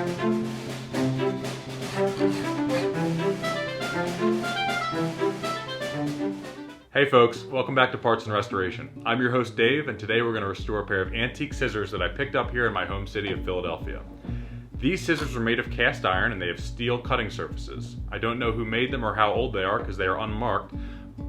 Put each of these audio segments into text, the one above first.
Hey folks, welcome back to Parts and Restoration. I'm your host Dave, and today we're going to restore a pair of antique scissors that I picked up here in my home city of Philadelphia. These scissors are made of cast iron and they have steel cutting surfaces. I don't know who made them or how old they are because they are unmarked,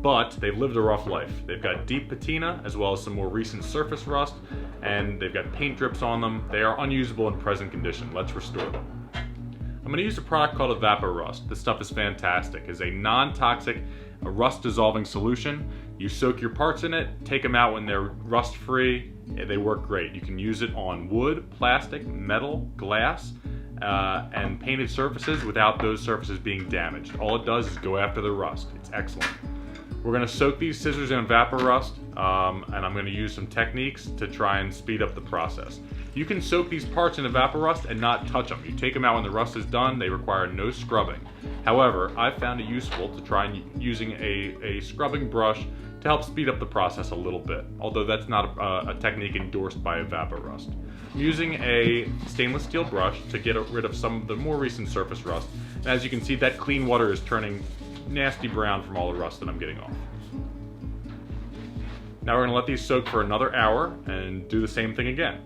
but they've lived a rough life. They've got deep patina as well as some more recent surface rust, and they've got paint drips on them. They are unusable in present condition. Let's restore them. I'm going to use a product called Evaporust. This stuff is fantastic. It's a non-toxic, rust-dissolving solution. You soak your parts in it, take them out when they're rust-free. They work great. You can use it on wood, plastic, metal, glass, and painted surfaces without those surfaces being damaged. All it does is go after the rust. It's excellent. We're going to soak these scissors in Evaporust, and I'm going to use some techniques to try and speed up the process. You can soak these parts in Evaporust and not touch them. You take them out when the rust is done. They require no scrubbing. However, I've found it useful to try using a scrubbing brush to help speed up the process a little bit, although that's not a technique endorsed by Evaporust. I'm using a stainless steel brush to get rid of some of the more recent surface rust. And as you can see, that clean water is turning nasty brown from all the rust that I'm getting off. Now we're going to let these soak for another hour and do the same thing again.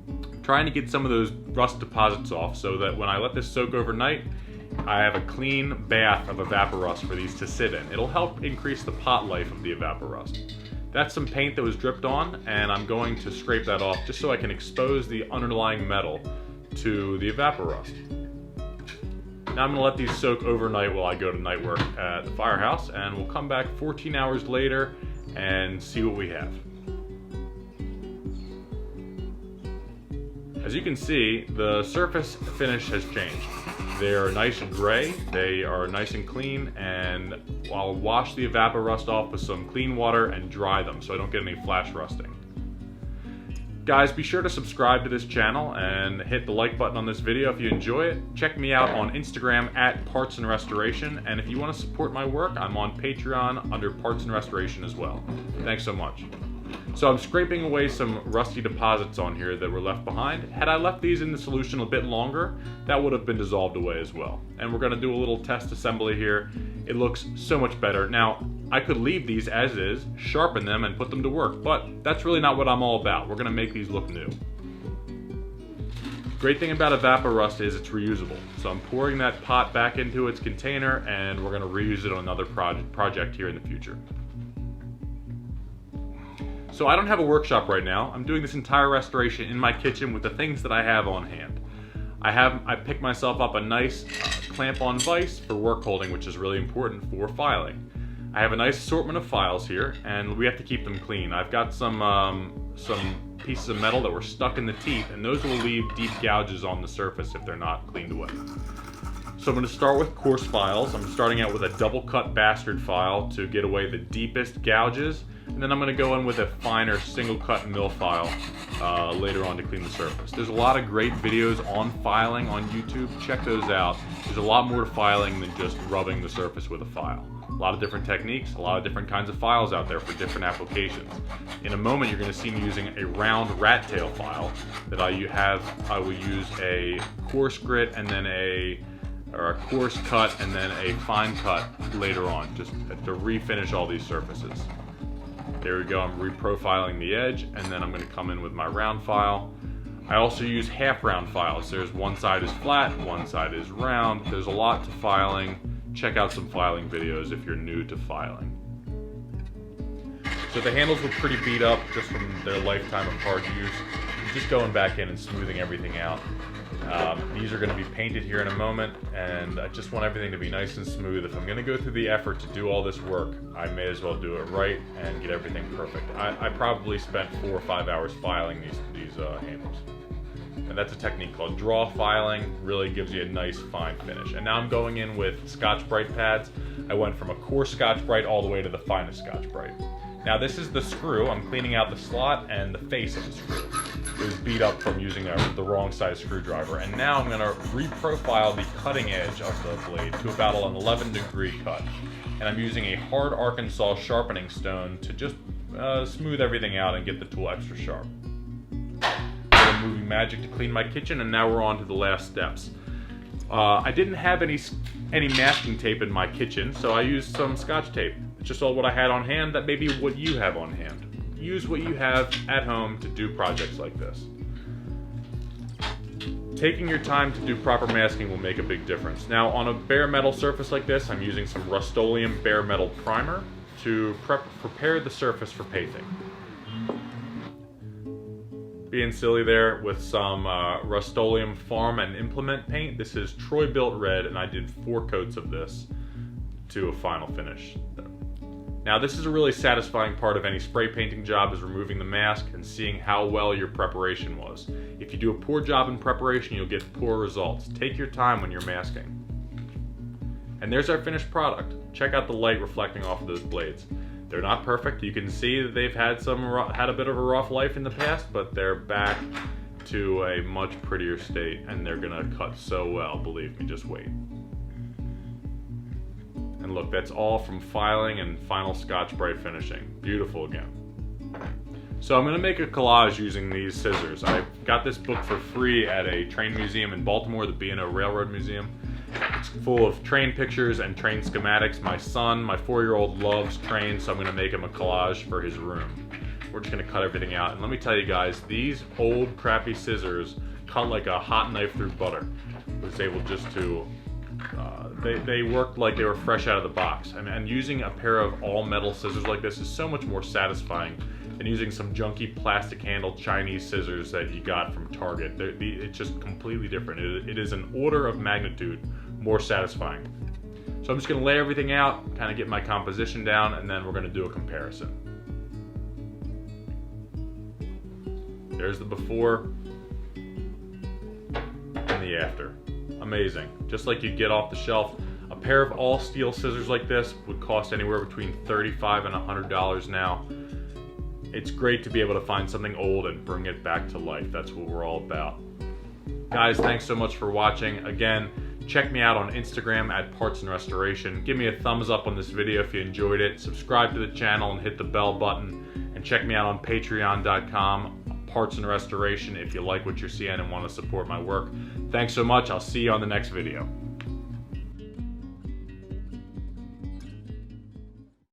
I'm trying to get some of those rust deposits off so that when I let this soak overnight, I have a clean bath of Evaporust for these to sit in. It'll help increase the pot life of the Evaporust. That's some paint that was dripped on, and I'm going to scrape that off just so I can expose the underlying metal to the Evaporust. Now I'm going to let these soak overnight while I go to night work at the firehouse, and we'll come back 14 hours later and see what we have. As you can see, the surface finish has changed. They're nice and gray, they are nice and clean, and I'll wash the Evaporust off with some clean water and dry them so I don't get any flash rusting. Guys, be sure to subscribe to this channel and hit the like button on this video if you enjoy it. Check me out on Instagram at Parts and Restoration, and if you want to support my work, I'm on Patreon under Parts and Restoration as well. Thanks so much. So I'm scraping away some rusty deposits on here that were left behind. Had I left these in the solution a bit longer, that would have been dissolved away as well. And we're going to do a little test assembly here. It looks so much better. Now, I could leave these as is, sharpen them, and put them to work, but that's really not what I'm all about. We're going to make these look new. Great thing about Evaporust is it's reusable. So I'm pouring that pot back into its container, and we're going to reuse it on another project here in the future. So I don't have a workshop right now. I'm doing this entire restoration in my kitchen with the things that I have on hand. I picked myself up a nice clamp-on vise for work holding, which is really important for filing. I have a nice assortment of files here, and we have to keep them clean. I've got some pieces of metal that were stuck in the teeth, and those will leave deep gouges on the surface if they're not cleaned away. So I'm going to start with coarse files. I'm starting out with a double-cut bastard file to get away the deepest gouges, and then I'm going to go in with a finer single-cut mill file later on to clean the surface. There's a lot of great videos on filing on YouTube. Check those out. There's a lot more to filing than just rubbing the surface with a file. A lot of different techniques, a lot of different kinds of files out there for different applications. In a moment, you're going to see me using a round rat tail file that I will use a coarse grit and then a coarse cut and then a fine cut later on, just to refinish all these surfaces. There we go, I'm reprofiling the edge, and then I'm going to come in with my round file. I also use half round files. There's one side is flat, one side is round. There's a lot to filing. Check out some filing videos if you're new to filing. So the handles were pretty beat up just from their lifetime of hard use. I'm just going back in and smoothing everything out. These are going to be painted here in a moment, and I just want everything to be nice and smooth. If I'm going to go through the effort to do all this work, I may as well do it right and get everything perfect. I probably spent 4 or 5 hours filing these handles. And that's a technique called draw filing. Really gives you a nice fine finish. And now I'm going in with scotchbrite pads. I went from a coarse scotchbrite all the way to the finest scotchbrite. Now this is the screw. I'm cleaning out the slot and the face of the screw. It was beat up from using the wrong size screwdriver. And now I'm going to reprofile the cutting edge of the blade to about an 11-degree cut. And I'm using a hard Arkansas sharpening stone to just smooth everything out and get the tool extra sharp. I'm moving magic to clean my kitchen, and now we're on to the last steps. I didn't have any masking tape in my kitchen, so I used some Scotch tape. It's just all what I had on hand. That may be what you have on hand. Use what you have at home to do projects like this. Taking your time to do proper masking will make a big difference. Now, on a bare metal surface like this, I'm using some Rust-Oleum bare metal primer to prepare the surface for painting. Being silly there with some Rust-Oleum Farm and Implement paint. This is Troy Built Red, and I did 4 coats of this to a final finish. Now, this is a really satisfying part of any spray painting job, is removing the mask and seeing how well your preparation was. If you do a poor job in preparation, you'll get poor results. Take your time when you're masking. And there's our finished product. Check out the light reflecting off of those blades. They're not perfect. You can see that they've had a bit of a rough life in the past, but they're back to a much prettier state, and they're gonna cut so well, believe me, just wait. And look, that's all from filing and final scotchbrite finishing. Beautiful again. So I'm going to make a collage using these scissors. I got this book for free at a train museum in Baltimore, the B&O Railroad Museum. It's full of train pictures and train schematics. My son, my 4-year-old, loves trains, so I'm going to make him a collage for his room. We're just going to cut everything out. And let me tell you guys, these old crappy scissors cut like a hot knife through butter. I was able just to... They worked like they were fresh out of the box. And using a pair of all-metal scissors like this is so much more satisfying than using some junky plastic-handled Chinese scissors that you got from Target. It's just completely different. It is an order of magnitude more satisfying. So I'm just going to lay everything out, kind of get my composition down, and then we're going to do a comparison. There's the before and the after. Amazing. Just like you'd get off the shelf. A pair of all steel scissors like this would cost anywhere between $35 and $100 now. It's great to be able to find something old and bring it back to life. That's what we're all about. Guys, thanks so much for watching. Again, check me out on Instagram at Parts and Restoration. Give me a thumbs up on this video if you enjoyed it. Subscribe to the channel and hit the bell button. And check me out on patreon.com. Parts and Restoration if you like what you're seeing and want to support my work. Thanks so much. I'll see you on the next video.